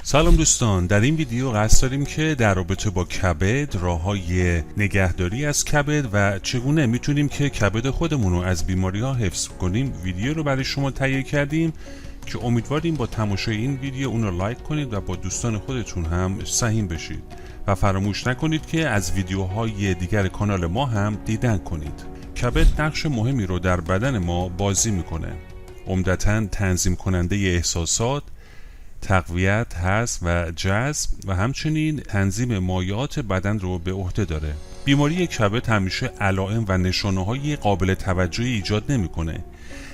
سلام دوستان، در این ویدیو قصد داریم که در رابطه با کبد، راه‌های نگهداری از کبد و چگونه میتونیم که کبد خودمون رو از بیماری ها حفظ کنیم ویدیو رو برای شما تهیه کردیم که امیدواریم با تماشای این ویدیو اون رو لایک کنید و با دوستان خودتون هم سهیم بشید و فراموش نکنید که از ویدیوهای دیگر کانال ما هم دیدن کنید. کبد نقش مهمی رو در بدن ما بازی میکنه، عمدتاً تنظیم کننده احساسات، تقویت، هضم و جذب و همچنین تنظیم مایعات بدن رو به عهده داره. بیماری کبد همیشه علائم و نشانه‌های قابل توجهی ایجاد نمی‌کنه.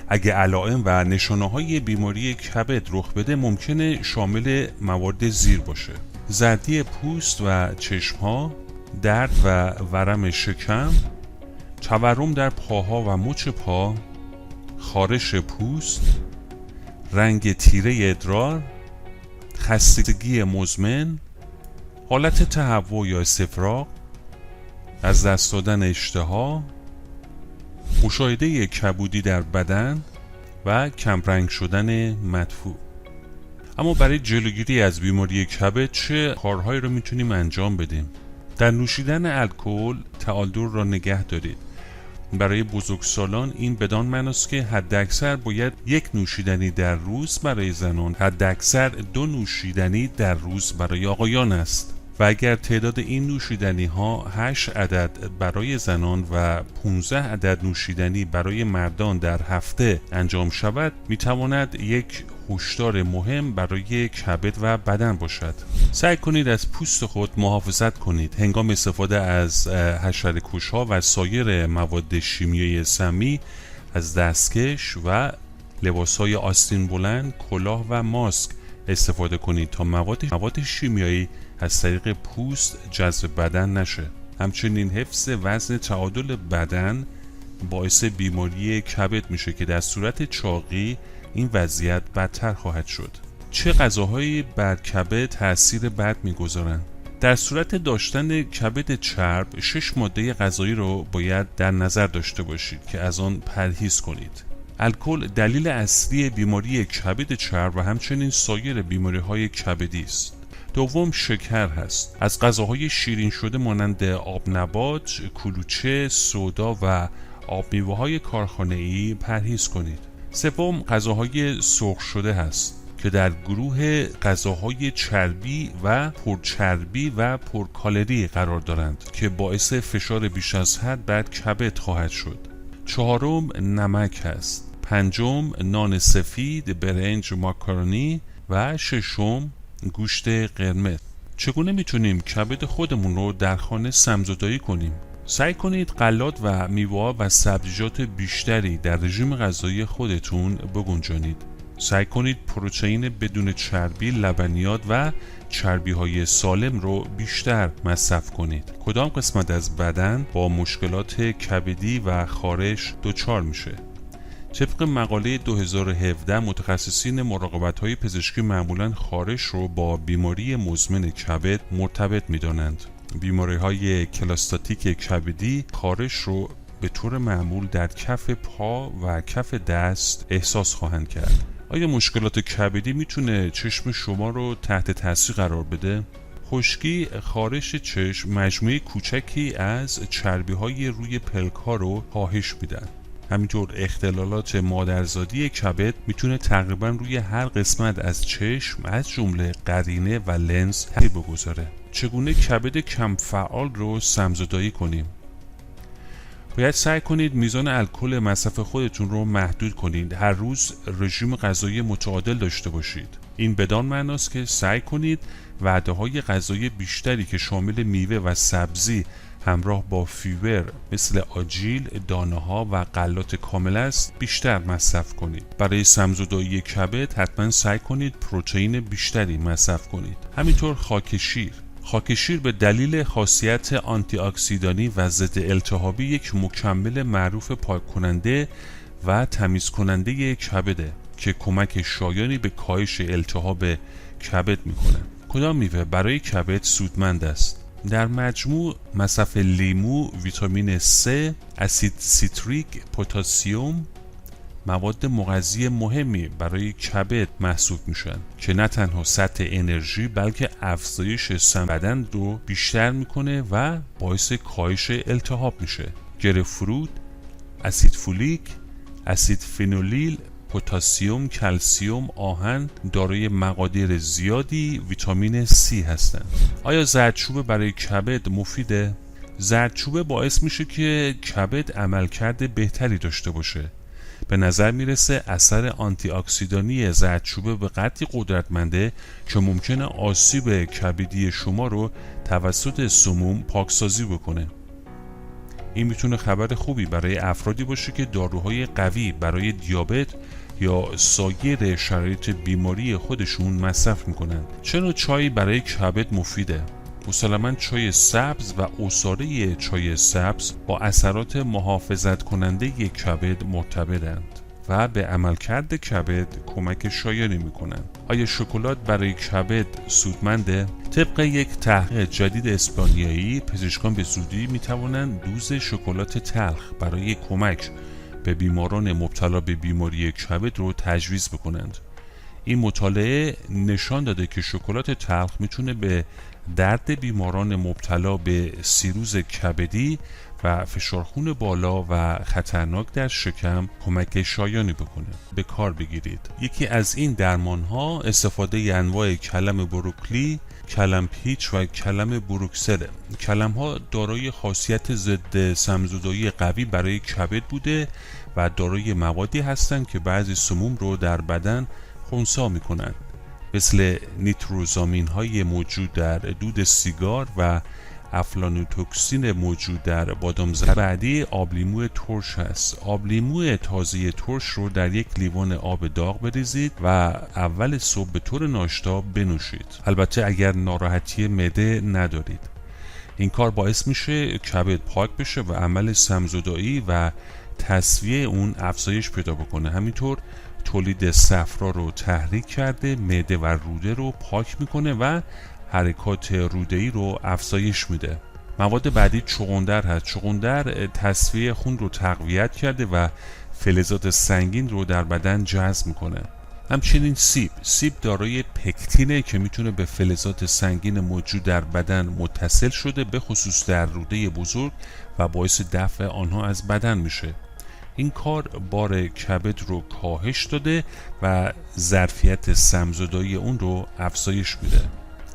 اگه علائم و نشانه‌های بیماری کبد رخ بده ممکنه شامل موارد زیر باشه: زردی پوست و چشم‌ها، درد و ورم شکم، تورم در پاها و مچ پا، خارش پوست، رنگ تیره ادرار، خستگی مزمن، حالت تهوع یا استفراغ، از دست دادن اشتها، مشاهده کبودی در بدن و کمرنگ شدن مدفوع. اما برای جلوگیری از بیماری کبد چه کارهایی رو میتونیم انجام بدیم؟ در نوشیدن الکل تعادل را نگه دارید. برای بزرگسالان این بدان معناست که حداکثر باید یک نوشیدنی در روز برای زنان، حداکثر 2 نوشیدنی در روز برای آقایان است و اگر تعداد این نوشیدنی ها 8 عدد برای زنان و 15 عدد نوشیدنی برای مردان در هفته انجام شود میتواند یک هشدار مهم برای کبد و بدن باشد. سعی کنید از پوست خود محافظت کنید هنگام استفاده از حشره‌کش‌ها و سایر مواد شیمیایی سمی. از دستکش و لباس‌های آستین بلند، کلاه و ماسک استفاده کنید تا مواد شیمیایی از طریق پوست جذب بدن نشه. همچنین حفظ وزن تعادل بدن باعث بیماری کبد میشه که در صورت چاقی این وضعیت بدتر خواهد شد. چه غذاهایی بر کبد تأثیر بد میگذارند؟ در صورت داشتن کبد چرب 6 ماده غذایی رو باید در نظر داشته باشید که از آن پرهیز کنید. الکل دلیل اصلی بیماری کبد چرب و همچنین سایر بیماری‌های کبدی است. دوم شکر هست. از غذاهای شیرین شده مانند آب نبات، کلوچه، سودا و آب میوه‌های کارخانه‌ای پرهیز کنید. سوم غذاهای سرخ شده هست که در گروه غذاهای چربی و پرچربی و پرکالری قرار دارند که باعث فشار بیش از حد بر کبد خواهد شد. چهارم نمک هست. پنجم نان سفید، برنج، ماکارونی و ششم گوشت قرمز. چگونه میتونیم کبد خودمون رو در خانه سمزدایی کنیم؟ سعی کنید غلات و میوه و سبزیجات بیشتری در رژیم غذایی خودتون بگنجانید. سعی کنید پروتئین بدون چربی، لبنیات و چربی‌های سالم رو بیشتر مصرف کنید. کدام قسمت از بدن با مشکلات کبدی و خارش دچار میشه؟ طبق مقاله 2017 متخصصین مراقبت‌های پزشکی معمولاً خارش رو با بیماری مزمن کبد مرتبط می‌دانند. بیماری‌های کلاستاتیک کبدی خارش رو به طور معمول در کف پا و کف دست احساس خواهند کرد. آیا مشکلات کبدی میتونه چشم شما رو تحت تاثیر قرار بده؟ خشکی، خارش چشم مجموعه کوچکی از چربی‌های روی پلک‌ها رو کاهش میدن. همینطور اختلالات مادرزادی کبد میتونه تقریبا روی هر قسمت از چشم از جمله قرینه و لنز تاثیر بگذاره. چگونه کبد کم فعال رو سمزدایی کنیم؟ باید سعی کنید میزان الکل مصرف خودتون رو محدود کنید. هر روز رژیم غذایی متعادل داشته باشید. این بدان معناست که سعی کنید وعده‌های غذایی بیشتری که شامل میوه و سبزی همراه با فیبر مثل آجیل، دانه‌ها و غلات کامل است بیشتر مصرف کنید. برای سمزدایی کبد حتما سعی کنید پروتئین بیشتری مصرف کنید. همینطور خاک شیر به دلیل خاصیت آنتی اکسیدانی و ضد التهابی یک مکمل معروف پاک کننده و تمیز کننده کبده که کمک شایانی به کاهش التهاب کبد میکنه. کدام میوه برای کبد سودمند است؟ در مجموع مصرف لیمو، ویتامین C، اسید سیتریک، پتاسیم، مواد مغذی مهمی برای کبد محسوب میشن که نه تنها سطح انرژی بلکه افزایش سم بدن رو بیشتر میکنه و باعث کاهش التهاب میشه. گرفروت، اسید فولیک، اسید فینولیل، پتاسیم، کلسیم، آهن دارای مقادیر زیادی ویتامین C هستند. آیا زردچوبه برای کبد مفیده؟ زردچوبه باعث میشه که کبد عملکرد بهتری داشته باشه. به نظر میرسه اثر آنتی اکسیدانی زردچوبه به قدری قدرتمنده که ممکنه آسیب کبدی شما رو توسط سموم پاکسازی بکنه. این میتونه خبر خوبی برای افرادی باشه که داروهای قوی برای دیابت یا سایر شرایط بیماری خودشون مصرف میکنن. چرا چای برای کبد مفیده؟ مسلماً چای سبز و عصاره چای سبز با اثرات محافظت کننده کبد مرتبطند و به عملکرد کبد کمک شایانی میکنند. آیا شکلات برای کبد سودمنده؟ طبق یک تحقیق جدید اسپانیایی، پزشکان به زودی میتوانند دوز شکلات تلخ برای کمک به بیماران مبتلا به بیماری کبد رو تجویز بکنند. این مطالعه نشان داده که شکلات تلخ میتونه به درد بیماران مبتلا به سیروز کبدی و فشار خون بالا و خطرناک در شکم کمک شایانی بکنه. به کار بگیرید. یکی از این درمانها استفاده انواع کلم بروکلی، کلم پیچ و کلم بروکسل. کلم ها دارای خاصیت ضد سمزدایی قوی برای کبد بوده و دارای موادی هستند که بعضی سموم رو در بدن خنثی میکنند، مثل نیتروزامین های موجود در دود سیگار و افلانوتوکسین موجود در بادام زرد. بعدی آبلیمو ترش هست. آبلیمو تازه ترش رو در یک لیوان آب داغ بریزید و اول صبح به طور ناشتا بنوشید، البته اگر ناراحتی معده ندارید. این کار باعث میشه کبد پاک بشه و عمل سمزدایی و تصفیه اون افزایش پیدا بکنه. همینطور تولید صفرا رو تحریک کرده، معده و روده رو پاک میکنه و حرکات روده‌ای رو افزایش میده. مواد بعدی چغندر هست. چغندر تصفیه خون رو تقویت کرده و فلزات سنگین رو در بدن جذب میکنه. همچنین سیب دارای پکتینه که میتونه به فلزات سنگین موجود در بدن متصل شده، به خصوص در روده بزرگ، و باعث دفع آنها از بدن میشه. این کار بار کبد رو کاهش داده و ظرفیت سمزدایی اون رو افزایش میده.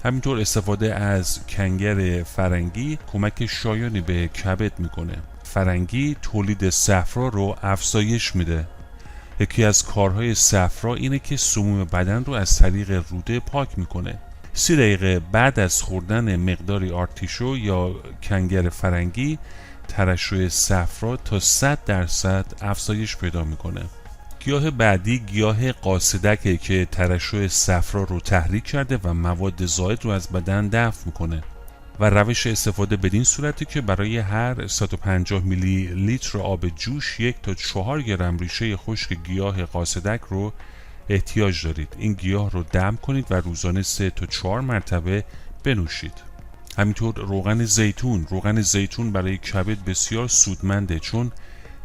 همینطور استفاده از کنگر فرنگی کمک شایانی به کبد میکنه. فرنگی تولید صفرا رو افزایش میده. یکی از کارهای صفرا اینه که سموم بدن رو از طریق روده پاک میکنه. 30 دقیقه بعد از خوردن مقداری آرتیشو یا کنگر فرنگی، ترشح صفرا تا 100% افزایش پیدا میکنه. گیاه بعدی گیاه قاصدکه که ترشح صفرا رو تحریک کرده و مواد زائد رو از بدن دفع میکنه و روش استفاده بدین صورته که برای هر 150 میلی لیتر آب جوش 1 تا 4 گرم ریشه خشک گیاه قاصدک رو احتیاج دارید. این گیاه رو دم کنید و روزانه 3 تا 4 مرتبه بنوشید. همینطور روغن زیتون برای کبد بسیار سودمنده چون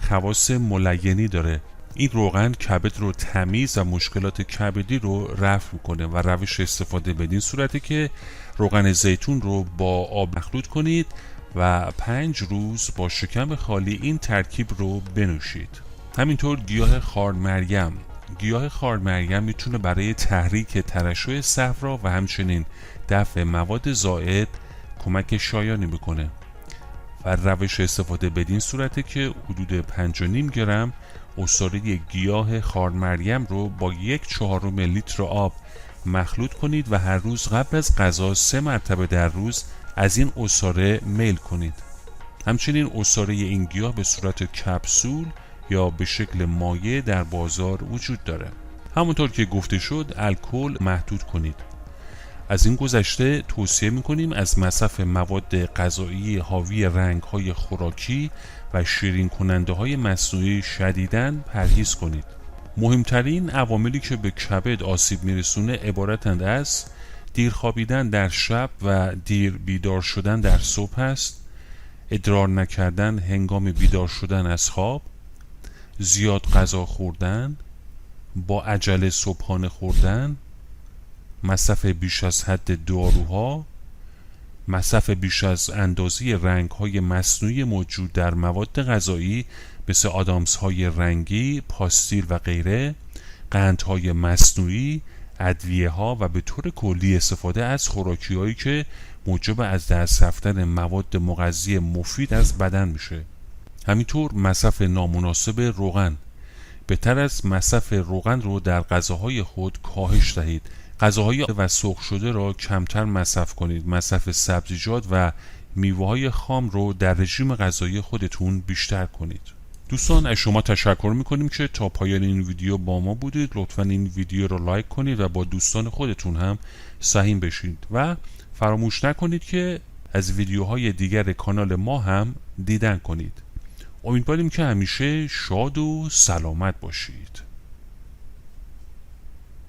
خواص ملینی داره. این روغن کبد رو تمیز و مشکلات کبدی رو رفع میکنه و روش استفاده بدین صورته که روغن زیتون رو با آب مخلوط کنید و 5 روز با شکم خالی این ترکیب رو بنوشید. همینطور گیاه خارمریم میتونه برای تحریک ترشح صفرا و همچنین دفع مواد زائد کمک شایانی بکنه و روش استفاده بدین صورته که حدود 5.5 گرم عصاره گیاه خارمریم رو با 1/4 لیتر آب مخلوط کنید و هر روز قبل از غذا 3 مرتبه در روز از این عصاره میل کنید. همچنین عصاره این گیاه به صورت کپسول یا به شکل مایع در بازار وجود داره. همونطور که گفته شد الکل محدود کنید. از این گذشته توصیه میکنیم از مصرف مواد غذایی حاوی رنگ‌های خوراکی و شیرین کننده های مصنوعی شدیداً پرهیز کنید. مهمترین عواملی که به کبد آسیب میرسونه عبارتند از دیر خوابیدن در شب و دیر بیدار شدن در صبح است، ادرار نکردن هنگام بیدار شدن از خواب، زیاد غذا خوردن، با عجله صبحانه خوردن، مصرف بیش از حد داروها، مصرف بیش از اندازه رنگ‌های مصنوعی موجود در مواد غذایی مثل آدامس‌های رنگی، پاستیل و غیره، قندهای مصنوعی، ادویه‌ها و به طور کلی استفاده از خوراکی‌هایی که موجب از دست رفتن مواد مغذی مفید از بدن میشه. همینطور مصرف نامناسب روغن. بهتر از مصرف روغن رو در غذاهای خود کاهش دهید. غذاهای و سرخ شده را کمتر مصرف کنید. مصرف سبزیجات و میوه‌های خام رو در رژیم غذایی خودتون بیشتر کنید. دوستان، از شما تشکر میکنیم که تا پایان این ویدیو با ما بودید. لطفاً این ویدیو رو لایک کنید و با دوستان خودتون هم سهیم بشید و فراموش نکنید که از ویدیوهای دیگر کانال ما هم دیدن کنید. امیدواریم که همیشه شاد و سلامت باشید.